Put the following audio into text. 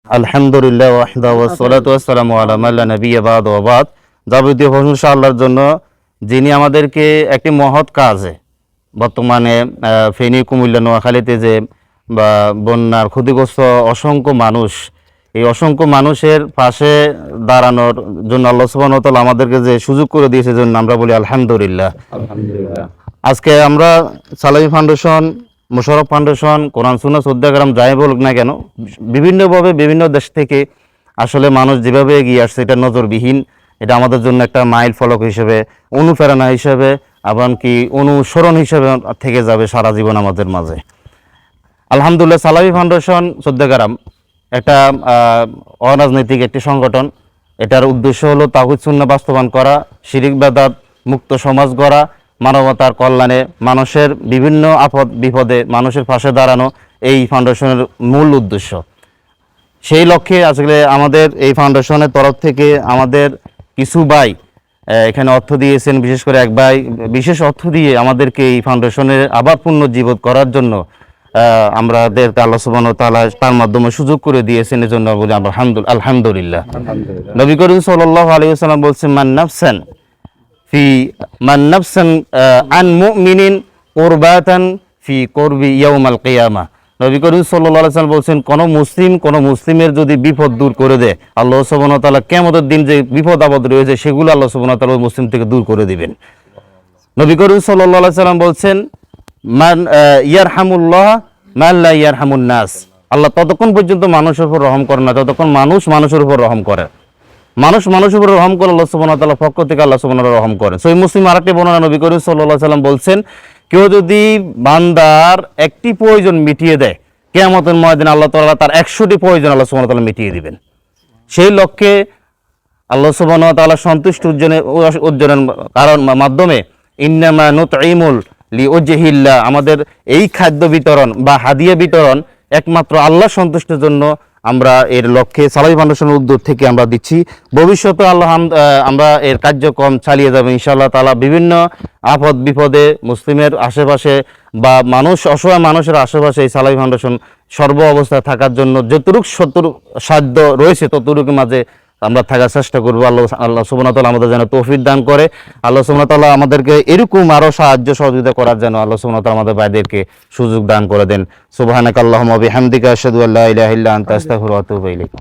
আলহামদুলিল্লাহ ওয়াহদা ওয়াসসালাতু ওয়াসসালামু আলা মান লা নাবিয়্যা বা'দু ওয়া বা'দ। যাবতীয় প্রশংসা আল্লাহর জন্য, যিনি আমাদেরকে একটি মহৎ কাজে বর্তমানে ফেনী, কুমিল্লা, নোয়াখালীতে যে বা বন্যার ক্ষতিগ্রস্ত অসংখ্য মানুষ, এই অসংখ্য মানুষের পাশে দাঁড়ানোর জন্য আল্লাহ সুবহানাহু ওয়া তাআলা আমাদেরকে যে সুযোগ করে দিয়েছে, জন্য আমরা বলি আলহামদুলিল্লাহ। আলহামদুলিল্লাহ। আজকে আমরা সালাফি ফাউন্ডেশন, মোশাররফ ফাউন্ডেশন, কোরআন সুন্নাহ সদ্যাগ্রাম যাই বলুক না কেন, বিভিন্নভাবে বিভিন্ন দেশ থেকে আসলে মানুষ যেভাবে এগিয়ে আসছে, এটা নজরবিহীন। এটা আমাদের জন্য একটা মাইল ফলক হিসেবে, অনুপ্রেরণা হিসেবে, এমনকি অনুসরণ হিসেবে থেকে যাবে সারা জীবন আমাদের মাঝে। আলহামদুলিল্লাহ, সালাফি ফাউন্ডেশন সদ্যাগ্রাম একটা অরাজনৈতিক একটি সংগঠন। এটার উদ্দেশ্য হলো তাওহীদ সুন্নাহ বাস্তবায়ন করা, শিরিক বেদাত মুক্ত সমাজ গড়া, মানবতার কল্যাণে, মানুষের বিভিন্ন আপদ বিপদে মানুষের পাশে দাঁড়ানো, এই ফাউন্ডেশনের মূল উদ্দেশ্য। সেই লক্ষ্যে আজকে আমাদের এই ফাউন্ডেশনের তরফ থেকে আমাদের কিছু ভাই এখানে অর্থ দিয়েছেন। বিশেষ করে এক ভাই বিশেষ অর্থ দিয়ে আমাদেরকে এই ফাউন্ডেশনের আবার পুনর্জীবিত করার জন্য আমাদেরকে আল্লাহ সুবহানাহু ওয়া তাআলা তার মাধ্যমে সুযোগ করে দিয়েছেন। এজন্য বলি আমরা আলহামদুলিল্লাহ। নবী করিম সাল্লাল্লাহু আলাইহি ওয়াসাল্লাম বলছেন, মান নাফসান আন মুমিনিন কুরবাতান ফি কুরবি ইয়াউমাল কিয়ামা। নবী করিম সাল্লাল্লাহু আলাইহি ওয়াসাল্লাম বলছেন, কোন মুসলিমের যদি বিপদ দূর করে দেয়, আল্লাহ সুবহানাহু ওয়া তাআলা কিয়ামতের দিন যে বিপদ আপদ রয়েছে সেগুলো আল্লাহ সুবহানাহু ওয়া তাআলা ওই মুসলিম থেকে দূর করে দিবেন। নবী করিম সাল্লাল্লাহু আলাইহি ওয়াসাল্লাম বলছেন, মান ইয়ারহামুল্লাহ মান লা ইয়ারহামুন নাস। আল্লাহ ততক্ষণ পর্যন্ত মানুষের উপর রহম করে না যতক্ষণ মানুষ মানুষের উপর রহম করে। মানুষ মানুষের উপর রহম করে, আল্লাহ সুবহানাহু ওয়া তাআলার পক্ষ থেকে আল্লাহ সুবহানাহু ওয়া তাআলা রহম করেন। সহিহ মুসলিম আরেকটি বর্ণনা, নবী করিম সাল্লাল্লাহু আলাইহি ওয়াসাল্লাম বলছেন, কেউ যদি বান্দার একটি প্রয়োজন মিটিয়ে দেয়, কিয়ামতের ময়দানে আল্লাহ তাআলা তার 100টি প্রয়োজন আল্লাহ সুবহানাহু ওয়া তাআলা মিটিয়ে দিবেন। সেই লক্ষ্যে আল্লাহ সুবহানাহু ওয়া তাআলা সন্তুষ্ট অর্জনের কারণ মাধ্যমে ইন্নামা নুতঈমুল লিওজহিল্লাহ, আমাদের এই খাদ্য বিতরণ বা হাদিয়া বিতরণ একমাত্র আল্লাহ সন্তুষ্টির জন্য আমরা এর লক্ষ্যে সালাফি ফাউন্ডেশনের উদ্যোগ থেকে আমরা দিচ্ছি। ভবিষ্যতে আমরা এর কার্যক্রম চালিয়ে যাব ইনশাআল্লাহ তাআলা। বিভিন্ন আপদ বিপদে মুসলিমের আশেপাশে বা অসহায় মানুষের আশেপাশে এই সালাফি ফাউন্ডেশন সর্ব অবস্থায় থাকার জন্য যতটুকু সাধ্য রয়েছে ততটুকু মাঝে আমরা থাকার চেষ্টা করবো। আল্লাহ সুবহানাহু ওয়া তাআলা আমাদের যেন তৌফিক দান করে। আল্লাহ সুবহানাহু ওয়া তাআলা আমাদেরকে এরকম আরো সাহায্য সহযোগিতা করার জন্য আল্লাহ সুবহানাহু ওয়া তাআলা আমাদের ভাইদেরকে সুযোগ দান করে দেন। সুবহানাকাল্লাহুম্মা ওয়া বিহামদিকা আশহাদু আল্লা ইলাহা ইল্লা আনতা আস্তাগফিরুকা ওয়া আতুবু ইলাইক।